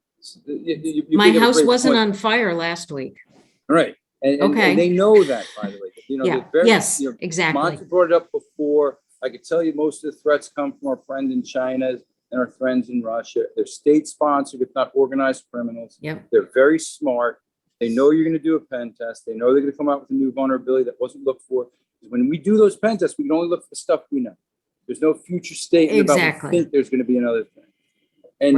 My house wasn't on fire last week. Right. And they know that, by the way. Yes, exactly. Monti brought it up before. I could tell you most of the threats come from our friend in China and our friends in Russia. They're state-sponsored, if not organized criminals. Yep. They're very smart. They know you're going to do a pen test. They know they're going to come out with a new vulnerability that wasn't looked for. When we do those pen tests, we can only look for the stuff we know. There's no future statement about we think there's going to be another thing. And,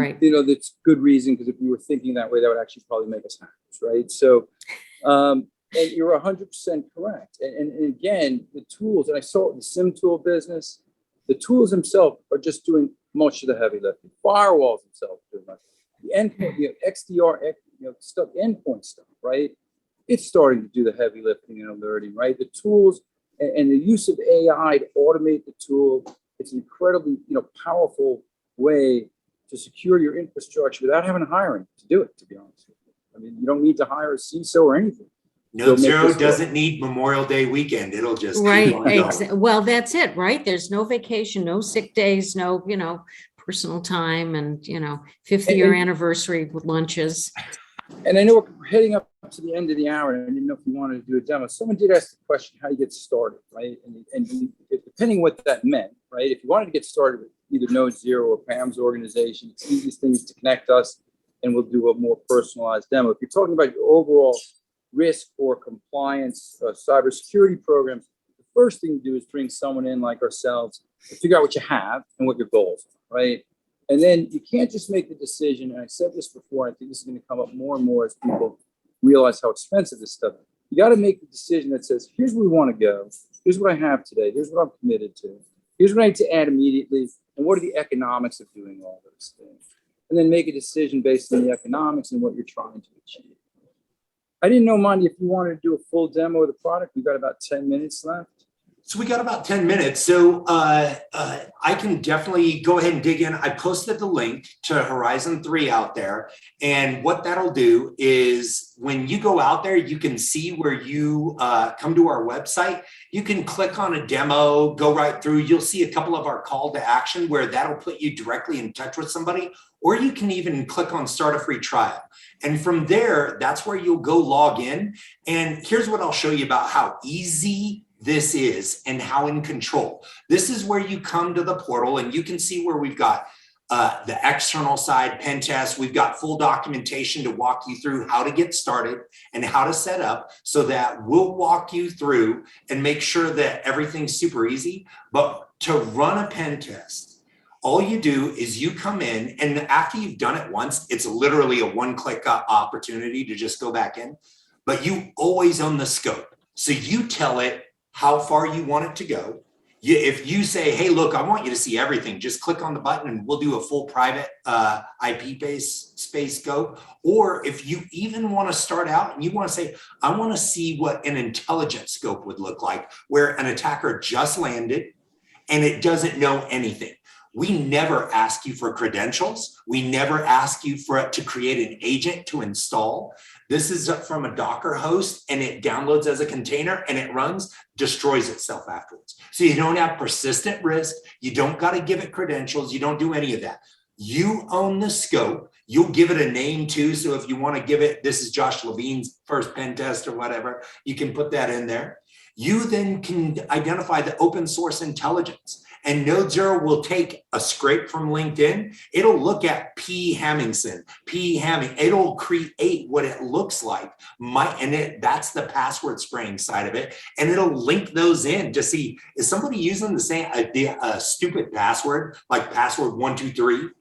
that's good reason, because if we were thinking that way, that would actually probably make us hackers, right? So, and you're 100% correct. And again, the tools, and I saw it in the SIM tool business, the tools themselves are just doing much of the heavy lifting. Firewalls themselves are doing much. The endpoint, XDR, stuff, endpoint stuff, right? It's starting to do the heavy lifting and alerting, right? The tools and the use of AI to automate the tool, it's an incredibly, powerful way to secure your infrastructure without having to hire him to do it, to be honest with you. I mean, you don't need to hire a CISO or anything. Node Zero doesn't need Memorial Day weekend. It'll just Well, that's it, right? There's no vacation, no sick days, no, personal time, and 50th year anniversary with lunches. And I know we're heading up to the end of the hour, and I didn't know if you wanted to do a demo. Someone did ask the question, how you get started, right? And depending what that meant, right? If you wanted to get started with either Node Zero or Pam's organization, it's the easiest thing is to connect us, and we'll do a more personalized demo. If you're talking about your overall risk or compliance cybersecurity programs, the first thing to do is bring someone in like ourselves to figure out what you have and what your goals are, right? And then you can't just make the decision, and I said this before, I think this is going to come up more and more as people realize how expensive this stuff is. You got to make the decision that says, here's where we want to go, here's what I have today, here's what I'm committed to, here's what I need to add immediately, and what are the economics of doing all those things. And then make a decision based on the economics and what you're trying to achieve. I didn't know, Monty, if you wanted to do a full demo of the product. We've got about 10 minutes left. So we got about 10 minutes. So I can definitely go ahead and dig in. I posted the link to Horizon 3 out there. And what that'll do is when you go out there, you can see where you come to our website. You can click on a demo, go right through. You'll see a couple of our call to action where that'll put you directly in touch with somebody. Or you can even click on start a free trial. And from there, that's where you'll go log in. And here's what I'll show you about how easy this is and how in control. This is where you come to the portal and you can see where we've got the external side, pen test. We've got full documentation to walk you through how to get started and how to set up, so that we'll walk you through and make sure that everything's super easy. But to run a pen test, all you do is you come in, and after you've done it once, it's literally a one-click opportunity to just go back in, but you always own the scope. So you tell it how far you want it to go. If you say, hey, look, I want you to see everything, just click on the button and we'll do a full private IP-based space scope. Or if you even want to start out and you want to say, I want to see what an intelligence scope would look like, where an attacker just landed and it doesn't know anything. We never ask you for credentials. We never ask you to create an agent to install. This is from a Docker host, and it downloads as a container and it runs, destroys itself afterwards. So you don't have persistent risk. You don't got to give it credentials. You don't do any of that. You own the scope. You'll give it a name too. So if you want to give it, this is Josh Levine's first pen test or whatever, you can put that in there. You then can identify the open source intelligence. And Node0 will take a scrape from LinkedIn. It'll look at P. Hamingson, it'll create what it looks like. That's the password spraying side of it. And it'll link those in to see, is somebody using the same stupid password, like password 123?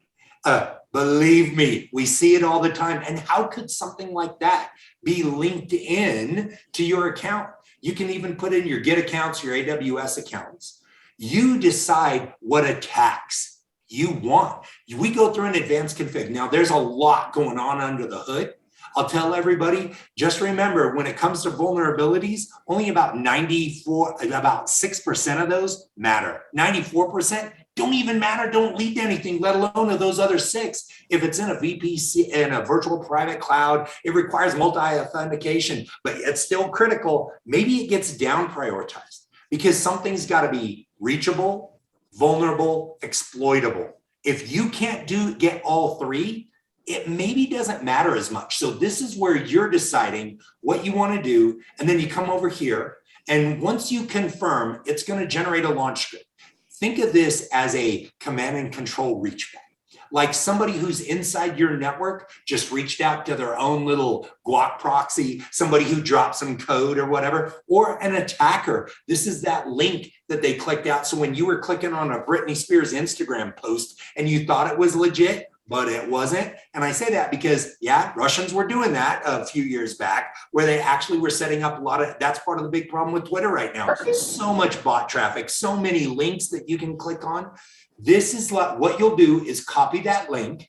Believe me, we see it all the time. And how could something like that be linked in to your account? You can even put in your Git accounts, your AWS accounts. You decide what attacks you want. We go through an advanced config. Now, there's a lot going on under the hood. I'll tell everybody, just remember, when it comes to vulnerabilities, only about 6% of those matter. 94% don't even matter, don't lead to anything, let alone of those other 6. If it's in a VPC, in a virtual private cloud, it requires multi-authentication, but it's still critical. Maybe it gets down prioritized because something's got to be reachable, vulnerable, exploitable. If you can't get all 3, it maybe doesn't matter as much. So this is where you're deciding what you want to do. And then you come over here. And once you confirm, it's going to generate a launch script. Think of this as a command and control reach back. Like somebody who's inside your network just reached out to their own little guac proxy, somebody who dropped some code or whatever, or an attacker. This is that link that they clicked out. So when you were clicking on a Britney Spears Instagram post and you thought it was legit, but it wasn't. And I say that because, yeah, Russians were doing that a few years back, where they actually were setting up that's part of the big problem with Twitter right now. So much bot traffic, so many links that you can click on. This is like, what you'll do is copy that link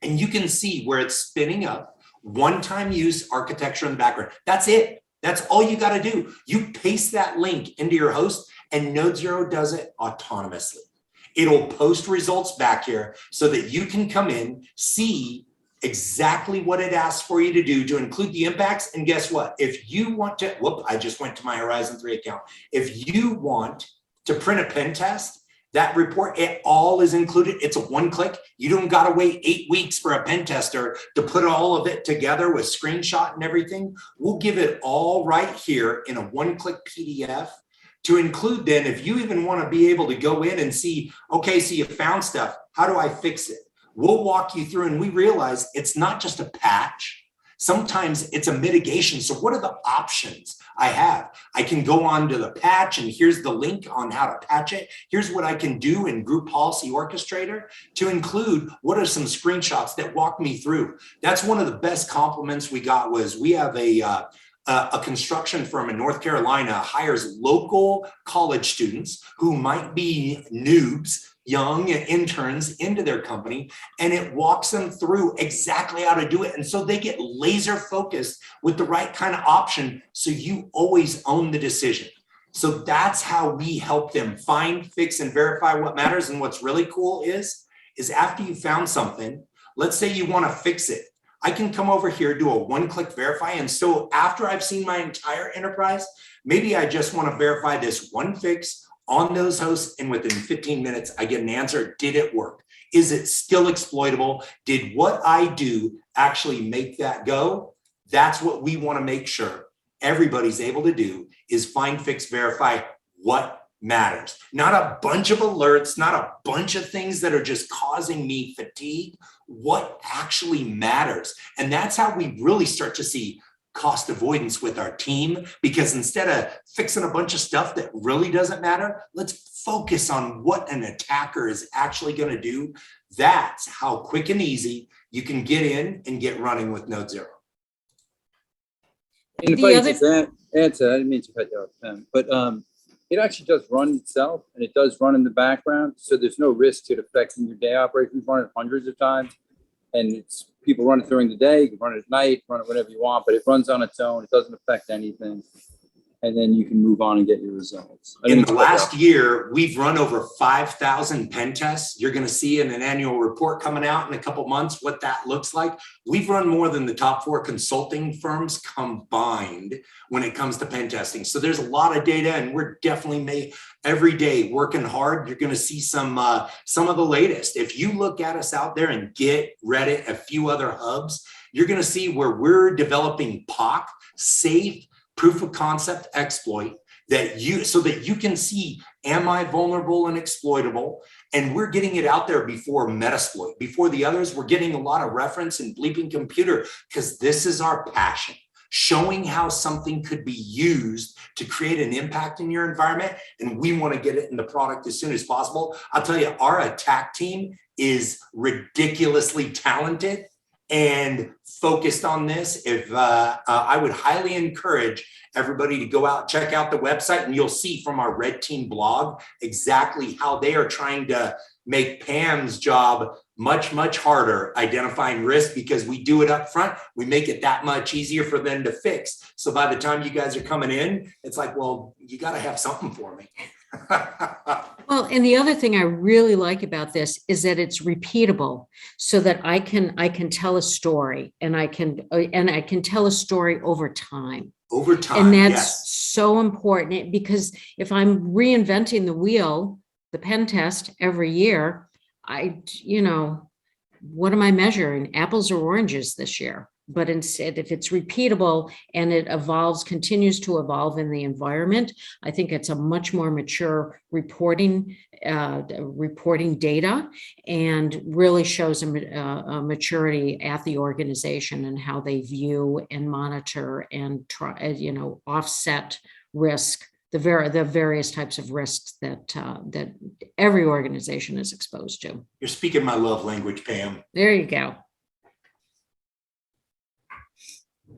and you can see where it's spinning up, one-time use architecture in the background. That's it. That's all you got to do. You paste that link into your host and Node0 does it autonomously. It'll post results back here so that you can come in, see exactly what it asks for you to do to include the impacts. And guess what? If you want to, I just went to my Horizon 3 account. If you want to print a pen test, that report, it all is included. It's a one-click. You don't got to wait 8 weeks for a pen tester to put all of it together with screenshot and everything. We'll give it all right here in a one-click PDF to include then, if you even want to be able to go in and see, okay, so you found stuff. How do I fix it? We'll walk you through, and we realize it's not just a patch. Sometimes it's a mitigation. So what are the options I have? I can go on to the patch, and here's the link on how to patch it. Here's what I can do in Group Policy Orchestrator to include what are some screenshots that walk me through. That's one of the best compliments we got. Was we have a construction firm in North Carolina hires local college students who might be noobs, young interns into their company, and it walks them through exactly how to do it. And so they get laser focused with the right kind of option. So you always own the decision. So that's how we help them find, fix, and verify what matters. And what's really cool is after you found something, let's say you want to fix it. I can come over here, do a one-click verify. And so after I've seen my entire enterprise, maybe I just want to verify this one fix on those hosts, and within 15 minutes, I get an answer. Did it work? Is it still exploitable? Did what I do actually make that go? That's what we want to make sure everybody's able to do, is find, fix, verify what matters. Not a bunch of alerts, not a bunch of things that are just causing me fatigue. What actually matters? And that's how we really start to see cost avoidance with our team, because instead of fixing a bunch of stuff that really doesn't matter, let's focus on what an attacker is actually going to do. That's how quick and easy you can get in and get running with Node Zero. And if I just add to that, I didn't mean to cut you off, Pam, but it actually does run itself, and it does run in the background, so there's no risk to it affecting your day operations. Run it hundreds of times, and it's people run it during the day, you can run it at night, run it whenever you want, but it runs on its own. It doesn't affect anything, and then you can move on and get your results. In the last year, we've run over 5,000 pen tests. You're going to see in an annual report coming out in a couple months what that looks like. We've run more than the top 4 consulting firms combined when it comes to pen testing. So there's a lot of data, and we're definitely every day working hard. You're going to see some of the latest. If you look at us out there and Git, Reddit, a few other hubs, you're going to see where we're developing POC, safe proof of concept exploit so that you can see, am I vulnerable and exploitable? And we're getting it out there before Metasploit, before the others. We're getting a lot of reference in Bleeping Computer, because this is our passion, showing how something could be used to create an impact in your environment. And we want to get it in the product as soon as possible. I'll tell you, our attack team is ridiculously talented and focused on this. If I would highly encourage everybody to go out, check out the website, and you'll see from our Red Team blog exactly how they are trying to make Pam's job much, much harder identifying risk, because we do it up front. We make it that much easier for them to fix. So by the time you guys are coming in, it's like, well, you got to have something for me. Well, and the other thing I really like about this is that it's repeatable, so that I can tell a story, and I can tell a story over time. Over time, and that's yes. So important, because if I'm reinventing the wheel, the pen test every year, what am I measuring? Apples or oranges this year? But instead, if it's repeatable and it continues to evolve in the environment, I think it's a much more mature reporting data, and really shows a maturity at the organization and how they view and monitor and try, offset risk, the various types of risks that every organization is exposed to. You're speaking my love language, Pam. There you go.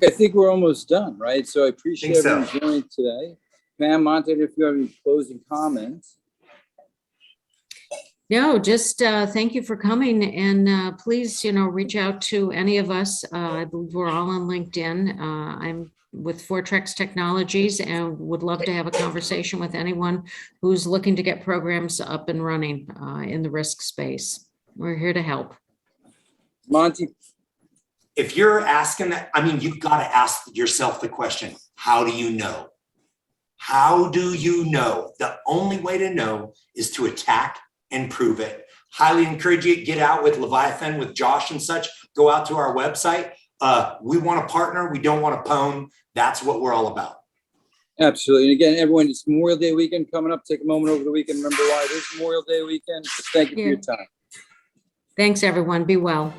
I think we're almost done, right? So I appreciate everyone joining today. Pam, Monti, if you have any closing comments. No, just thank you for coming, and please, reach out to any of us. I believe we're all on LinkedIn. I'm with Fortrex Technologies, and would love to have a conversation with anyone who's looking to get programs up and running in the risk space. We're here to help. Monti. If you're asking that, you've got to ask yourself the question, how do you know? How do you know? The only way to know is to attack and prove it. Highly encourage you to get out with Leviathan, with Josh and such. Go out to our website. We want to partner. We don't want to pwn. That's what we're all about. Absolutely. And again, everyone, it's Memorial Day weekend coming up. Take a moment over the weekend. Remember why it is Memorial Day weekend. Thank you for your time. Thanks, everyone. Be well.